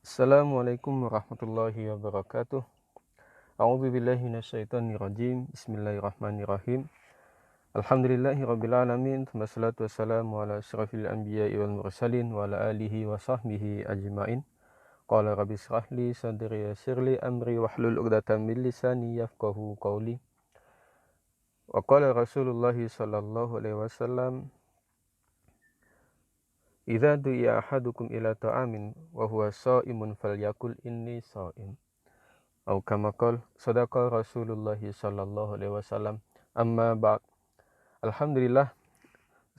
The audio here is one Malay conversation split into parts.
Assalamualaikum warahmatullahi wabarakatuh. A'udzu billahi minasyaitonir rajim. Bismillahirrahmanirrahim. Alhamdulillahirabbil alamin. Wassalatu wassalamu ala asyrafil anbiya'i wal mursalin wa ala alihi wa sahbihi ajmain. Qala rabbi shrah li sadri yassir li amri wahlul 'uqdatam min lisani yafqahu qawli. Wa qala Rasulullah sallallahu alaihi wasallam, "Idza du'iya ahadukum ila ta'amin wa huwa sha'imun falyakul inni sha'im." Atau kama qala sadaqa Rasulullah sallallahu alaihi wasallam. Amma ba'd. Alhamdulillah,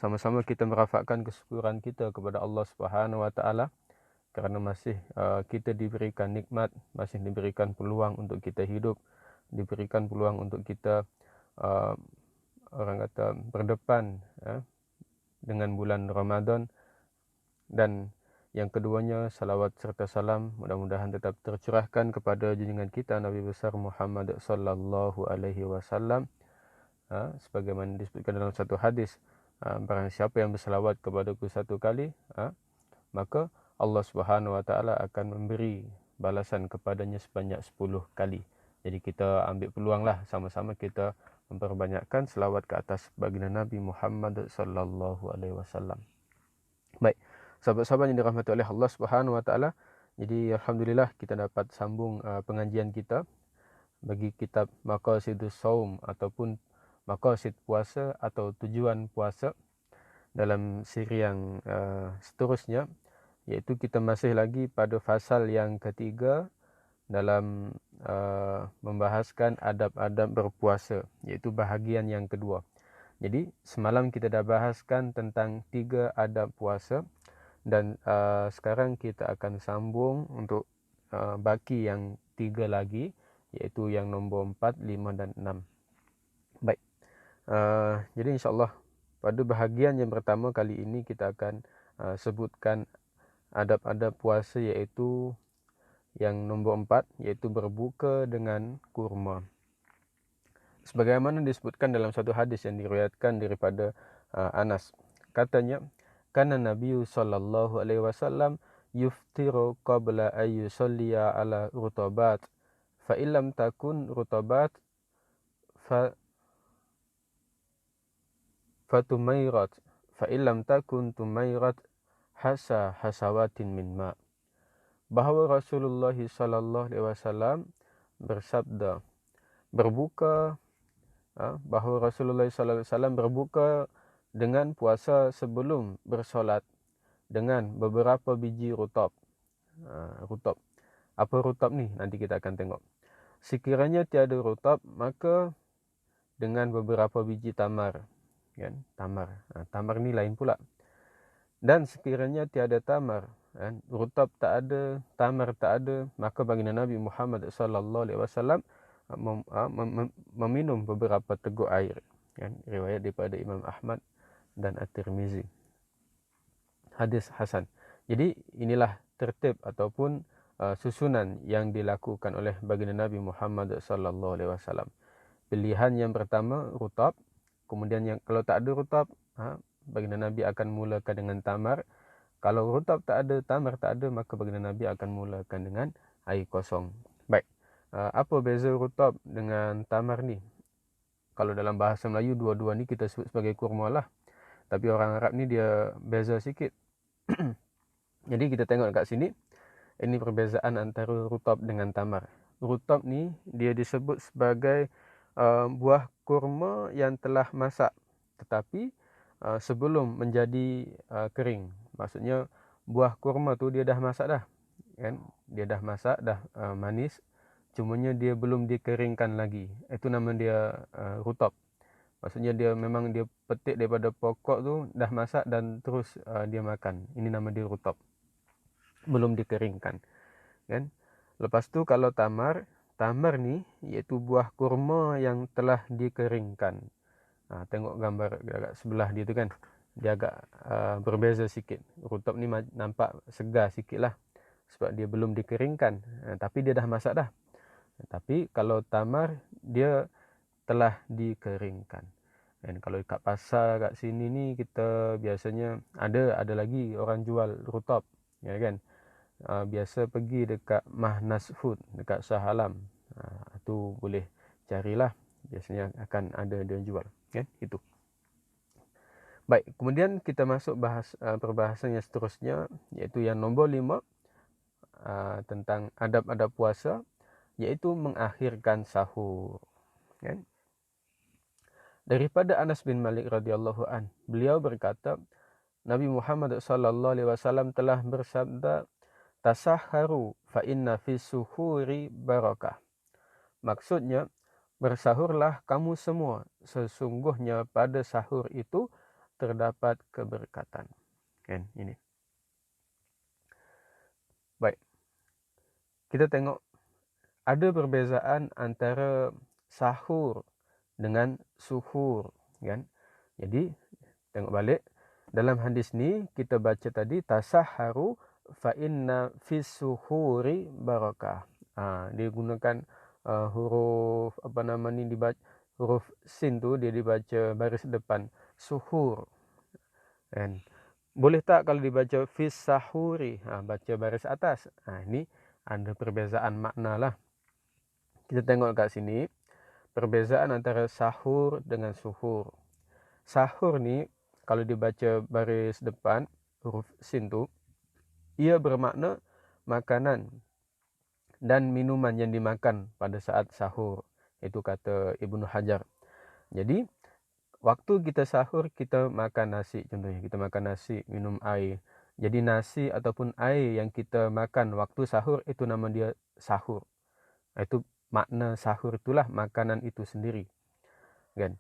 sama-sama kita merafakkan kesyukuran kita kepada Allah Subhanahu wa taala kerana masih kita diberikan nikmat, masih diberikan peluang untuk kita hidup, diberikan peluang untuk kita uh, orang kata berdepan dengan bulan Ramadan. Dan yang keduanya, salawat serta salam mudah-mudahan tetap tercurahkan kepada junjungan kita Nabi besar Muhammad sallallahu alaihi wasallam. Sebagaimana disebutkan dalam satu hadis, barang siapa yang bersalawat kepadaku satu kali, maka Allah Subhanahu wa taala akan memberi balasan kepadanya sebanyak 10 kali. Jadi kita ambil peluanglah sama-sama kita memperbanyakkan selawat ke atas baginda Nabi Muhammad sallallahu alaihi wasallam. Baik, sahabat-sahabat yang dirahmati oleh Allah Subhanahu wa taala. Jadi alhamdulillah kita dapat sambung pengajian kita bagi kitab Maqasidus Shaum ataupun Maqasid puasa atau tujuan puasa dalam siri yang seterusnya, iaitu kita masih lagi pada fasal yang ketiga dalam membahaskan adab-adab berpuasa, iaitu bahagian yang kedua. Jadi semalam kita dah bahaskan tentang 3 adab puasa dan sekarang kita akan sambung untuk baki yang 3 lagi, iaitu yang nombor 4, 5 dan 6. Baik. Jadi insyaAllah pada bahagian yang pertama kali ini kita akan sebutkan adab-adab puasa, iaitu yang nombor 4, iaitu berbuka dengan kurma. Sebagaimana disebutkan dalam satu hadis yang diriwayatkan daripada Anas, katanya, kana Nabi sallallahu alaihi wasallam yuftiru qabla ay yusalliya ala rutabat fa illam takun rutabat fatumairat fa illam takun tumairat hasawatin min ma. Bahawa Rasulullah sallallahu alaihi wasallam bersabda, berbuka bahawa Rasulullah sallallahu alaihi wasallam berbuka dengan puasa sebelum bersolat dengan beberapa biji rutab. Rutab. Apa rutab ni? Nanti kita akan tengok. Sekiranya tiada rutab, maka dengan beberapa biji tamar. Kan? Tamar. Tamar ni lain pula. Dan sekiranya tiada tamar, rutab tak ada, tamar tak ada, maka baginda Nabi Muhammad sallallahu alaihi wasallam meminum beberapa teguk air. Riwayat daripada Imam Ahmad dan At-Tirmizi. Hadis hasan. Jadi inilah tertib ataupun susunan yang dilakukan oleh baginda Nabi Muhammad sallallahu alaihi wasallam. Pilihan yang pertama rutab, kemudian yang kalau tak ada rutab, baginda Nabi akan mulakan dengan tamar. Kalau rutab tak ada, tamar tak ada, maka baginda Nabi akan mulakan dengan air kosong. Baik. Apa beza rutab dengan tamar ni? Kalau dalam bahasa Melayu, dua-dua ni kita sebut sebagai kurma lah. Tapi orang Arab ni dia beza sikit. Jadi kita tengok kat sini, ini perbezaan antara rutab dengan tamar. Rutab ni dia disebut sebagai buah kurma yang telah masak, tetapi sebelum menjadi kering. Maksudnya buah kurma tu dia dah masak dah, kan? Dia dah masak, dah manis, cumanya dia belum dikeringkan lagi. Itu nama dia rutab. Maksudnya dia memang dia petik daripada pokok tu, dah masak dan terus dia makan. Ini nama dia rutab. Belum dikeringkan, kan? Lepas tu kalau tamar ni iaitu buah kurma yang telah dikeringkan. Tengok gambar agak sebelah dia tu kan, dia agak berbeza sikit. Rutab ni nampak segar sikit lah sebab dia belum dikeringkan, tapi dia dah masak dah. Tapi kalau tamar dia telah dikeringkan. Dan kalau kat pasar kat sini ni kita biasanya ada lagi orang jual rutab, ya kan? biasa pergi dekat Mahnas Food dekat Shah Alam. Tu boleh carilah, biasanya akan ada dia jual, kan? Itu. Baik, kemudian kita masuk perbahasan yang seterusnya, iaitu yang nombor 5, tentang adab-adab puasa, iaitu mengakhirkan sahur, kan? Daripada Anas bin Malik radhiyallahu an, beliau berkata, Nabi Muhammad sallallahu alaihi wasallam telah bersabda, "Tasahharu fa inna fis suhuri barakah." Maksudnya, bersahurlah kamu semua, sesungguhnya pada sahur itu terdapat keberkatan. Kan ini. Baik. Kita tengok ada perbezaan antara sahur dengan suhur, kan? Jadi tengok balik dalam hadis ni kita baca tadi tasahharu fa inna fis suhuri barakah. Dia gunakan huruf apa nama ni, dibaca huruf sin tu dia dibaca baris depan suhur, kan? Boleh tak kalau dibaca fis sahuri, baca baris atas? Ini ada perbezaan makna lah. Kita tengok kat sini perbezaan antara sahur dengan suhur. Sahur ni kalau dibaca baris depan huruf sin tu, ia bermakna makanan dan minuman yang dimakan pada saat sahur. Itu kata Ibnu Hajar. Jadi waktu kita sahur, kita makan nasi contohnya, kita makan nasi, minum air. Jadi nasi ataupun air yang kita makan waktu sahur itu nama dia sahur. Itu makna sahur, itulah makanan itu sendiri, kan?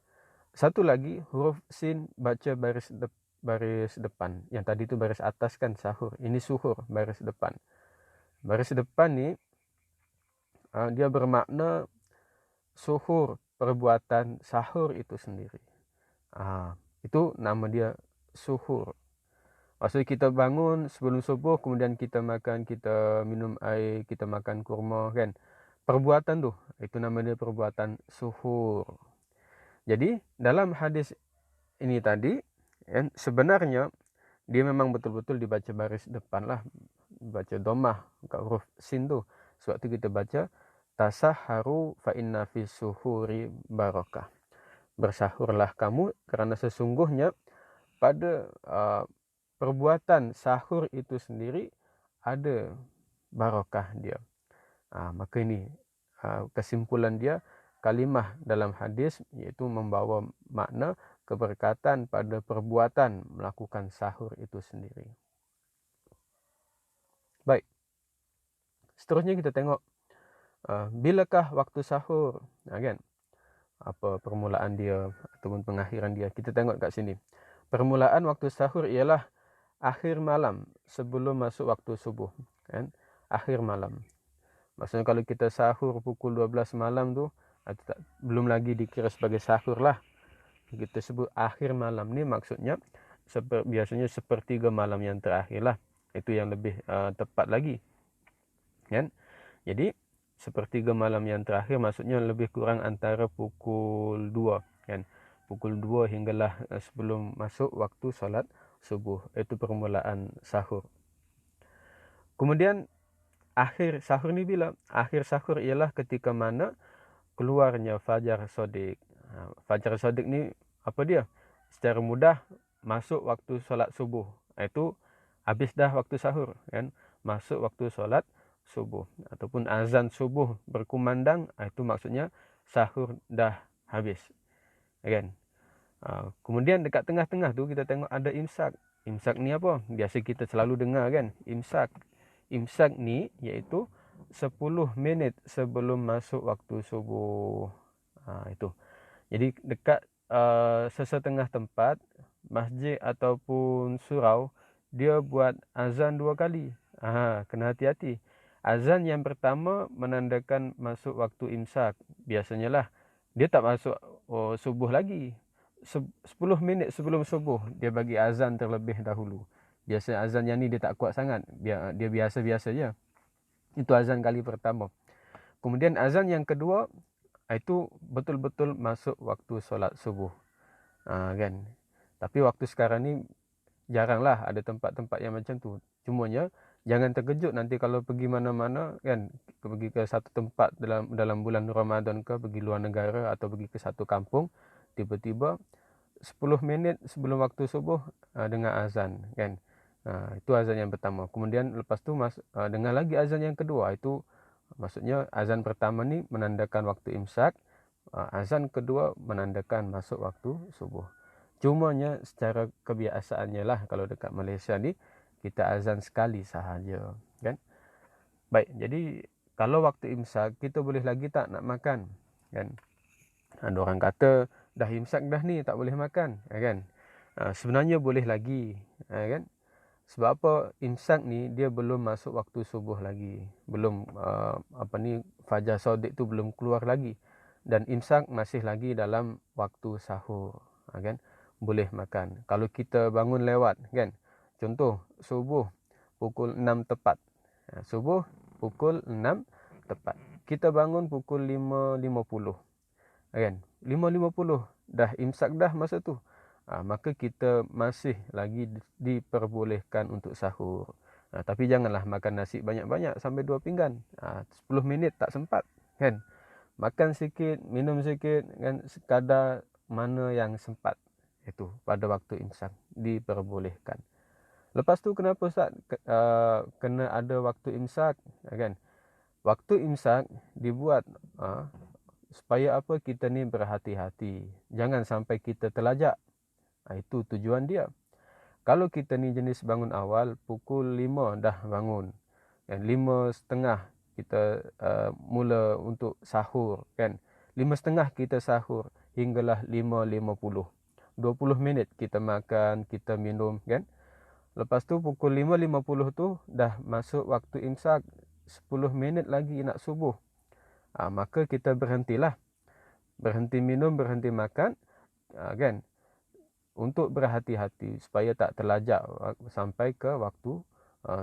Satu lagi huruf sin baca baris depan. Yang tadi itu baris atas kan sahur. Ini suhur baris depan. Baris depan ni dia bermakna suhur, perbuatan sahur itu sendiri. Itu nama dia suhur. Maksudnya kita bangun sebelum subuh, kemudian kita makan, kita minum air, kita makan kurma, kan? Perbuatan tu, itu nama dia perbuatan suhur. Jadi dalam hadis ini tadi, kan, sebenarnya dia memang betul-betul dibaca baris depan lah, baca domah kat huruf sin tu. Sebab tu kita baca tasahharu fa inna fis suhuri barakah. Bersahurlah kamu kerana sesungguhnya pada perbuatan sahur itu sendiri ada barakah dia. Maka ini kesimpulan dia, kalimah dalam hadis iaitu membawa makna keberkatan pada perbuatan melakukan sahur itu sendiri. Baik. Seterusnya kita tengok bilakah waktu sahur, kan? Apa permulaan dia ataupun pengakhiran dia. Kita tengok kat sini. Permulaan waktu sahur ialah akhir malam sebelum masuk waktu subuh, kan? Akhir malam. Maksudnya kalau kita sahur pukul 12 malam tu, belum lagi dikira sebagai sahur lah. Kita sebut akhir malam ni maksudnya biasanya sepertiga malam yang terakhir lah. Itu yang lebih tepat lagi, kan? Jadi sepertiga malam yang terakhir maksudnya lebih kurang antara pukul 2, kan? Pukul 2 hinggalah sebelum masuk waktu solat subuh. Itu permulaan sahur. Kemudian akhir sahur ni bila? Akhir sahur ialah ketika mana keluarnya fajar sodik. Fajar sodik ni apa dia? Secara mudah masuk waktu solat subuh. Itu habis dah waktu sahur, kan? Masuk waktu solat subuh ataupun azan subuh berkumandang, itu maksudnya sahur dah habis, kan? Kemudian dekat tengah-tengah tu kita tengok ada imsak. Imsak ni apa? Biasa kita selalu dengar, kan? Imsak. Imsak ni iaitu 10 minit sebelum masuk waktu subuh. Itu. Jadi dekat sesetengah tempat, masjid ataupun surau, dia buat azan 2 kali. Kena hati-hati. Azan yang pertama menandakan masuk waktu imsak. Biasanya lah dia tak masuk subuh lagi. 10 minit sebelum subuh dia bagi azan terlebih dahulu. Biasa azan yang ni dia tak kuat sangat, dia biasa-biasa je. Itu azan kali pertama. Kemudian azan yang kedua, itu betul-betul masuk waktu solat subuh, kan? Tapi waktu sekarang ni jaranglah ada tempat-tempat yang macam tu. Cumanya Jangan terkejut nanti kalau pergi mana-mana kan, pergi ke satu tempat dalam bulan Ramadan ke, pergi luar negara atau pergi ke satu kampung, tiba-tiba 10 menit sebelum waktu subuh dengar azan kan. Itu azan yang pertama. Kemudian lepas tu dengar lagi azan yang kedua. Itu maksudnya azan pertama ni menandakan waktu imsak, azan kedua menandakan masuk waktu subuh. Cumanya secara kebiasaannya lah kalau dekat Malaysia ni kita azan sekali sahaja kan. Baik, jadi kalau waktu imsak kita boleh lagi tak nak makan kan. Ada orang kata dah imsak dah ni tak boleh makan kan. Sebenarnya boleh lagi kan. Sebab apa? Imsak ni dia belum masuk waktu subuh lagi. Belum fajar sodik tu belum keluar lagi. Dan imsak masih lagi dalam waktu sahur kan. Boleh makan. Kalau kita bangun lewat kan. Contoh subuh pukul 6 tepat. Subuh pukul 6 tepat. Kita bangun pukul 5.50 kan. 5.50 dah imsak dah masa tu. Maka kita masih lagi diperbolehkan untuk sahur. Tapi janganlah makan nasi banyak-banyak sampai 2 pinggan. 10 minit tak sempat kan. Makan sikit, minum sikit kan, sekadar mana yang sempat. Itu pada waktu imsak diperbolehkan. Lepas tu kenapa Ustaz kena ada waktu imsak kan? Waktu imsak dibuat supaya apa? Kita ni berhati-hati. Jangan sampai kita terlajak. Itu tujuan dia. Kalau kita ni jenis bangun awal, pukul 5 dah bangun. Dan 5.30 kita mula untuk sahur kan. 5.30 kita sahur hinggalah 5.50. 20 minit kita makan, kita minum kan. Lepas tu pukul 5.50 tu dah masuk waktu imsak. 10 minit lagi nak subuh. Maka kita berhentilah. Berhenti minum, berhenti makan kan. Untuk berhati-hati supaya tak terlajak sampai ke waktu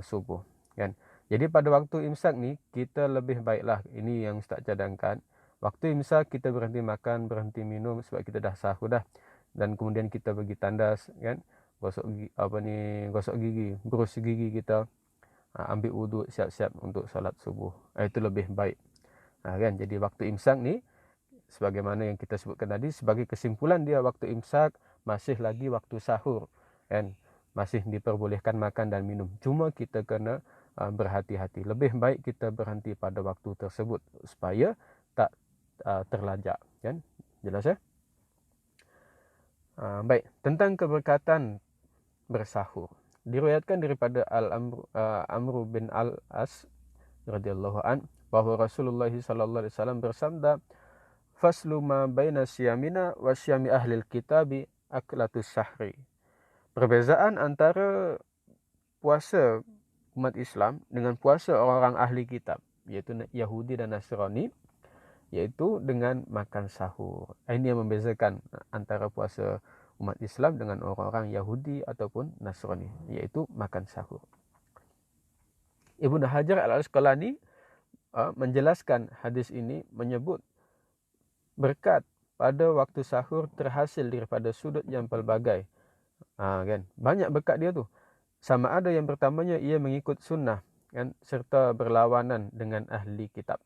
subuh kan. Jadi pada waktu imsak ni kita lebih baiklah, ini yang Ustaz cadangkan. Waktu imsak kita berhenti makan, berhenti minum sebab kita dah sahur dah. Dan kemudian kita pergi tandas kan. Gosok gigi, berus gigi kita, ambil wuduk, siap-siap untuk solat subuh. Itu lebih baik. Kan, jadi waktu imsak ni sebagaimana yang kita sebutkan tadi, sebagai kesimpulan dia waktu imsak masih lagi waktu sahur kan. Masih diperbolehkan makan dan minum. Cuma kita kena berhati-hati. Lebih baik kita berhenti pada waktu tersebut supaya tak terlajak kan. Jelas ya? Baik, tentang keberkatan bersahur. Diriwayatkan daripada Amr bin Al-As radhiyallahu an bahwa Rasulullah sallallahu alaihi wasallam bersabda, "Faslu ma baina siyamina wa siyami ahlil kitabi aklatus syahri." Perbezaan antara puasa umat Islam dengan puasa orang-orang ahli kitab, yaitu Yahudi dan Nasrani, yaitu dengan makan sahur. Ini yang membezakan antara puasa umat Islam dengan orang-orang Yahudi ataupun Nasrani, yaitu makan sahur. Ibnu Hajar Al-Asqalani menjelaskan hadis ini, menyebut berkat pada waktu sahur terhasil daripada sudut yang pelbagai. Kan? Banyak berkat dia tu. Sama ada yang pertamanya ia mengikut sunnah kan, serta berlawanan dengan ahli kitab.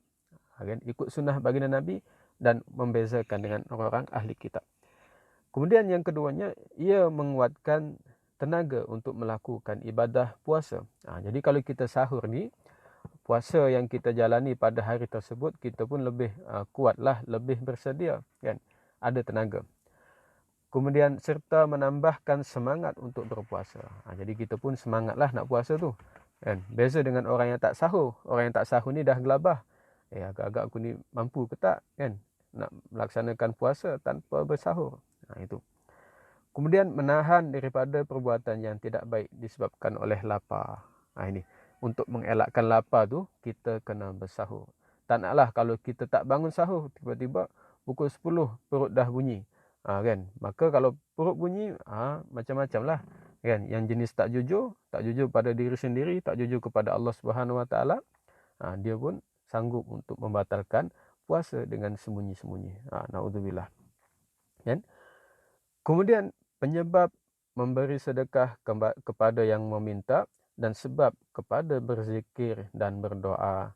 Kan? Ikut sunnah baginda Nabi dan membezakan dengan orang-orang ahli kitab. Kemudian yang keduanya, ia menguatkan tenaga untuk melakukan ibadah puasa. Jadi kalau kita sahur ni, puasa yang kita jalani pada hari tersebut, kita pun lebih kuatlah, lebih bersedia kan, ada tenaga. Kemudian serta menambahkan semangat untuk berpuasa. Jadi kita pun semangatlah nak puasa tu kan. Beza dengan orang yang tak sahur. Orang yang tak sahur ni dah gelabah. Agak-agak aku ni mampu ke tak kan nak melaksanakan puasa tanpa bersahur. Itu. Kemudian menahan daripada perbuatan yang tidak baik disebabkan oleh lapar. Ini untuk mengelakkan lapar tu kita kena bersahur. Tak naklah kalau kita tak bangun sahur, tiba-tiba pukul 10 perut dah bunyi. Kan? Maka kalau perut bunyi macam-macam lah kan. Yang jenis tak jujur pada diri sendiri, tak jujur kepada Allah Subhanahu Wa Taala, dia pun sanggup untuk membatalkan puasa dengan sembunyi-sembunyi. Naudzubillah. Kan? Kemudian penyebab memberi sedekah kepada yang meminta dan sebab kepada berzikir dan berdoa.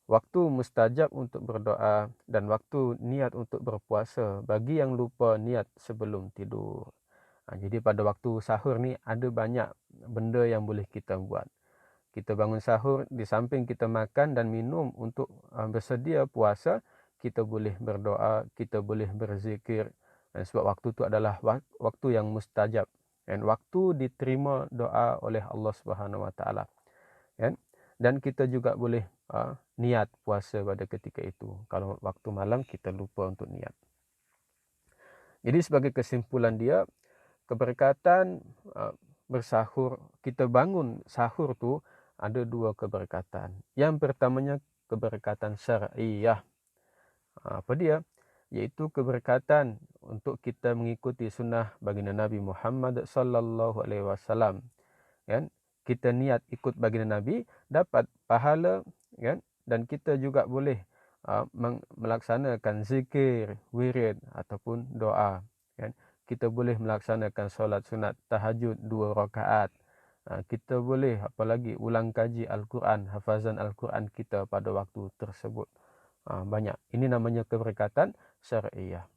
Waktu mustajab untuk berdoa dan waktu niat untuk berpuasa bagi yang lupa niat sebelum tidur. Jadi pada waktu sahur ni ada banyak benda yang boleh kita buat. Kita bangun sahur, di samping kita makan dan minum untuk bersedia puasa, kita boleh berdoa, kita boleh berzikir. Dan sebab waktu tu adalah waktu yang mustajab. Dan waktu diterima doa oleh Allah Subhanahu Wa Taala. Dan kita juga boleh niat puasa pada ketika itu. Kalau waktu malam kita lupa untuk niat. Jadi sebagai kesimpulan dia, keberkatan bersahur, kita bangun sahur tu ada dua keberkatan. Yang pertamanya keberkatan syar'iyah. Apa dia? Yaitu keberkatan untuk kita mengikuti sunnah baginda Nabi Muhammad sallallahu alaihi wasallam. Kan? Kita niat ikut baginda Nabi, dapat pahala, kan? Dan kita juga boleh melaksanakan zikir, wirid ataupun doa. Kan? Kita boleh melaksanakan solat sunat tahajud 2 rakaat. Kita boleh apalagi ulang kaji Al-Quran, hafazan Al-Quran kita pada waktu tersebut. Banyak. Ini namanya keberkatan syar'iyah.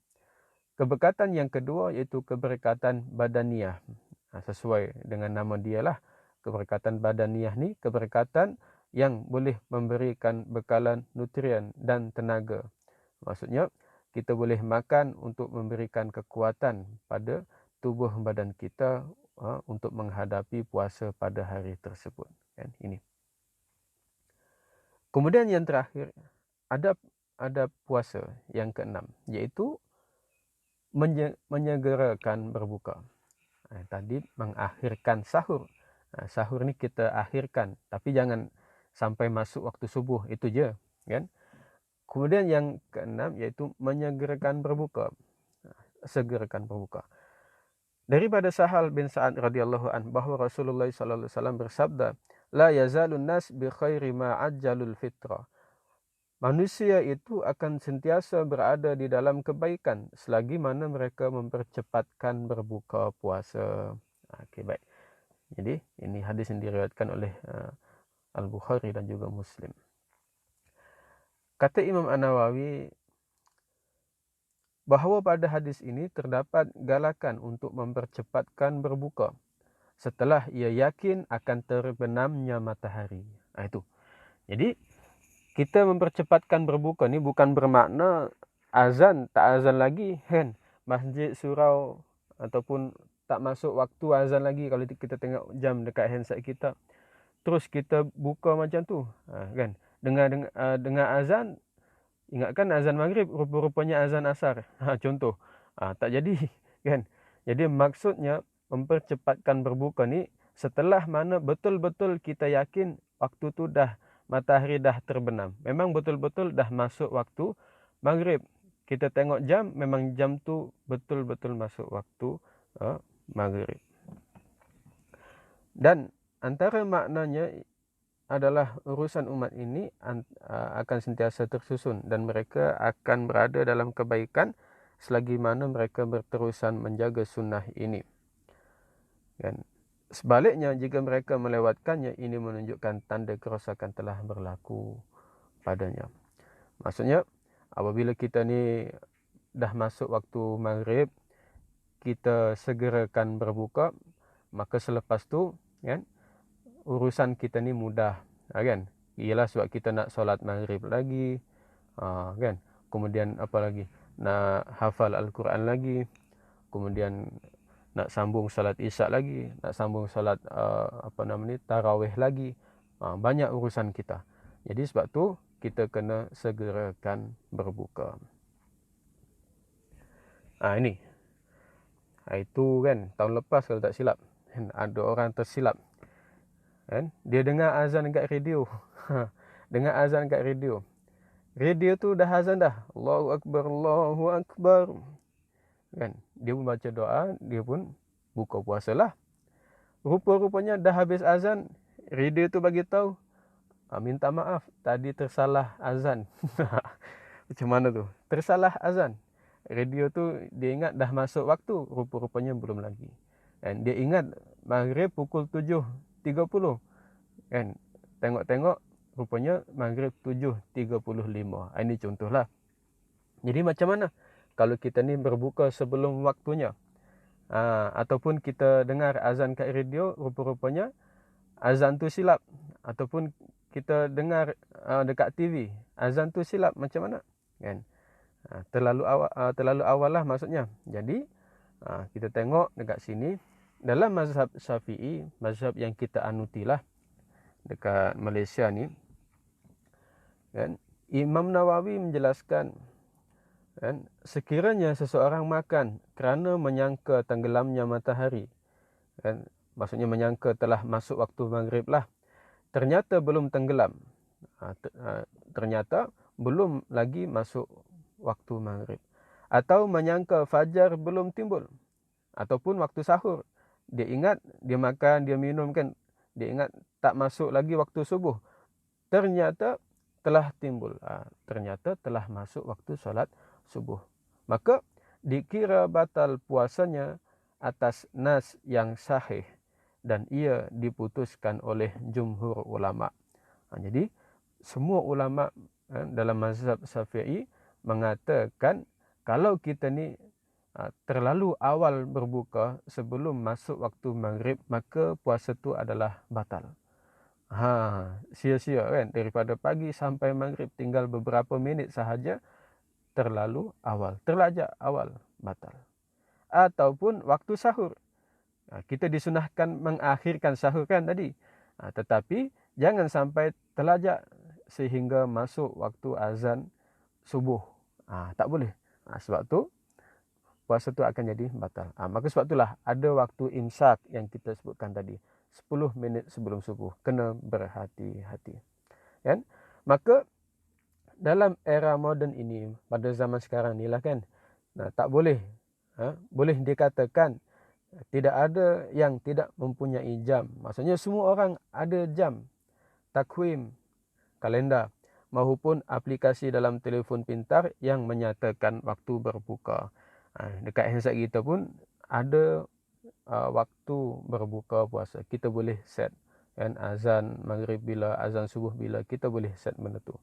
Keberkatan yang kedua iaitu keberkatan badaniyah. Sesuai dengan nama dia lah. Keberkatan badaniyah ni keberkatan yang boleh memberikan bekalan nutrien dan tenaga. Maksudnya kita boleh makan untuk memberikan kekuatan pada tubuh badan kita untuk menghadapi puasa pada hari tersebut. Kan? Ini. Kemudian yang terakhir ada puasa yang keenam, iaitu menyegerakan berbuka. Tadi mengakhirkan sahur. Sahur ni kita akhirkan, tapi jangan sampai masuk waktu subuh, itu je, kan? Kemudian yang keenam iaitu menyegerakan berbuka. Segerakan berbuka. Daripada Sahal bin Sa'ad radhiyallahu an bahawa Rasulullah sallallahu alaihi wasallam bersabda, la yazalun nas bi khairi ma ajjalul fitra. Manusia itu akan sentiasa berada di dalam kebaikan selagi mana mereka mempercepatkan berbuka puasa. Okey, baik. Jadi ini hadis yang diriwayatkan oleh Al-Bukhari dan juga Muslim. Kata Imam An-Nawawi bahawa pada hadis ini terdapat galakan untuk mempercepatkan berbuka setelah ia yakin akan terbenamnya matahari. Itu. Jadi kita mempercepatkan berbuka ni bukan bermakna azan tak azan lagi, kan? Masjid surau ataupun tak masuk waktu azan lagi kalau kita tengok jam dekat handset kita. Terus kita buka macam tu, kan? Dengar azan, ingatkan azan maghrib, rupa-rupanya azan asar. Contoh. Tak jadi, kan? Jadi maksudnya mempercepatkan berbuka ni setelah mana betul-betul kita yakin waktu tu matahari dah terbenam. Memang betul-betul dah masuk waktu maghrib. Kita tengok jam, memang jam tu betul-betul masuk waktu maghrib. Dan antara maknanya adalah urusan umat ini akan sentiasa tersusun dan mereka akan berada dalam kebaikan selagi mana mereka berterusan menjaga sunnah ini. Dan sebaliknya jika mereka melewatkannya, ini menunjukkan tanda kerosakan telah berlaku padanya. Maksudnya apabila kita ni dah masuk waktu maghrib, kita segerakan berbuka, maka selepas tu, kan, urusan kita ni mudah, kan? Ialah sebab kita nak solat maghrib lagi, kan? Kemudian apa lagi? Nak hafal Al-Quran lagi, kemudian nak sambung salat isyak lagi, nak sambung salat tarawih lagi. Banyak urusan kita. Jadi sebab tu kita kena segerakan berbuka. Ini. Itu kan tahun lepas kalau tak silap, ada orang tersilap. Kan? Dia dengar azan dekat radio. Dengar azan dekat radio. Radio tu dah azan dah. Allahu Akbar, Allahu Akbar. Kan? Dia pun baca doa, dia pun buka puasa lah. Rupa-rupanya dah habis azan, radio tu bagi tahu, minta maaf, tadi tersalah azan. Macam mana tu? Tersalah azan. Radio tu dia ingat dah masuk waktu, rupa-rupanya belum lagi. Dan dia ingat maghrib pukul 7. 7.30 kan. Tengok-tengok rupanya maghrib 7.35. Ini contohlah. Jadi macam mana kalau kita ni berbuka sebelum waktunya, ataupun kita dengar azan kat radio, rupa-rupanya azan tu silap, ataupun kita dengar dekat TV azan tu silap, macam mana kan. Terlalu awal lah maksudnya. Jadi kita tengok dekat sini dalam mazhab Syafi'i, mazhab yang kita anutilah dekat Malaysia ni kan, Imam Nawawi menjelaskan kan, sekiranya seseorang makan kerana menyangka tenggelamnya matahari kan, maksudnya menyangka telah masuk waktu maghrib lah, ternyata belum tenggelam, ternyata belum lagi masuk waktu maghrib, atau menyangka fajar belum timbul, ataupun waktu sahur, dia ingat dia makan, dia minum kan, dia ingat tak masuk lagi waktu subuh, ternyata telah timbul, ternyata telah masuk waktu solat subuh, maka dikira batal puasanya atas nas yang sahih dan ia diputuskan oleh jumhur ulama. Jadi semua ulama dalam mazhab Syafi'i mengatakan kalau kita ni terlalu awal berbuka sebelum masuk waktu maghrib, maka puasa tu adalah batal. Sia-sia kan, daripada pagi sampai maghrib tinggal beberapa minit sahaja, terlalu awal, terlajak awal, batal. Ataupun waktu sahur, kita disunahkan mengakhirkan sahur kan tadi, tetapi jangan sampai terlajak sehingga masuk waktu azan subuh, tak boleh. Sebab tu puasa tu akan jadi batal. Maka sebab itulah ada waktu imsak yang kita sebutkan tadi, 10 minit sebelum subuh, kena berhati-hati kan. Maka dalam era moden ini, pada zaman sekarang ni lah kan, tak boleh, boleh dikatakan tidak ada yang tidak mempunyai jam. Maksudnya semua orang ada jam, takwim, kalender, maupun aplikasi dalam telefon pintar yang menyatakan waktu berbuka. Dekat handset kita pun ada waktu berbuka puasa. Kita boleh set kan, azan maghrib bila, azan subuh bila, kita boleh set benda tu.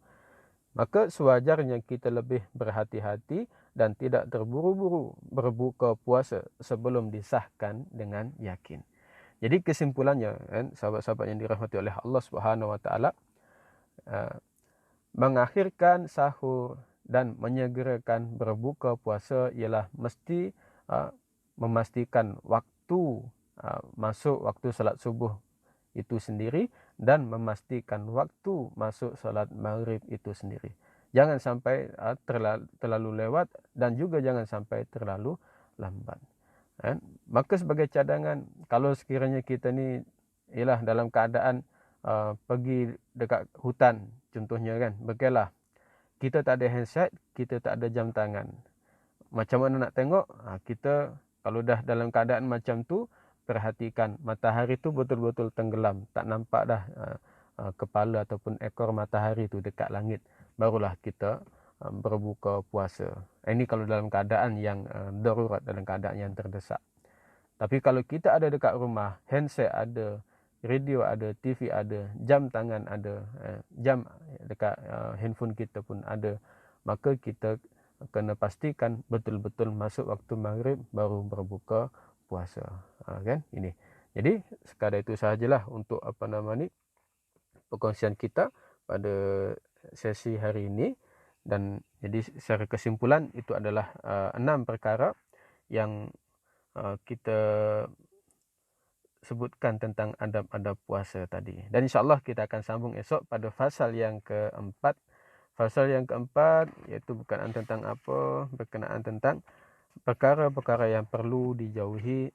Maka sewajarnya kita lebih berhati-hati dan tidak terburu-buru berbuka puasa sebelum disahkan dengan yakin. Jadi kesimpulannya kan, sahabat-sahabat yang dirahmati oleh Allah Subhanahu Wa Taala, mengakhirkan sahur dan menyegerakan berbuka puasa ialah mesti memastikan waktu masuk waktu salat subuh itu sendiri dan memastikan waktu masuk salat maghrib itu sendiri. Jangan sampai terlalu lewat dan juga jangan sampai terlalu lambat. Maka sebagai cadangan, kalau sekiranya kita ni ialah dalam keadaan pergi dekat hutan contohnya kan, berkelah, kita tak ada handset, kita tak ada jam tangan, macam mana nak tengok? Kita kalau dah dalam keadaan macam tu, perhatikan matahari tu betul-betul tenggelam, tak nampak dah kepala ataupun ekor matahari tu dekat langit, barulah kita berbuka puasa. Ini kalau dalam keadaan yang darurat, dalam keadaan yang terdesak. Tapi kalau kita ada dekat rumah, handset ada, radio ada, TV ada, jam tangan ada, jam dekat handphone kita pun ada, maka kita kena pastikan betul-betul masuk waktu maghrib baru berbuka puasa, kan ini. Jadi sekadar itu sahajalah untuk perkongsian kita pada sesi hari ini. Dan jadi secara kesimpulan itu adalah 6 perkara yang kita sebutkan tentang adab-adab puasa tadi. Dan insya-Allah kita akan sambung esok pada fasal yang keempat. Fasal yang keempat iaitu berkenaan tentang apa? Berkenaan tentang perkara-perkara yang perlu dijauhi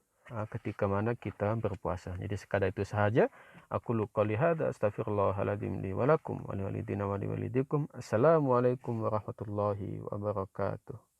ketika mana kita berpuasa. Jadi sekadar itu sahaja. Aku qouli hadza astaghfirullahaladzim li wa lakum wa li walidina wa li walidikum. Assalamualaikum warahmatullahi wabarakatuh.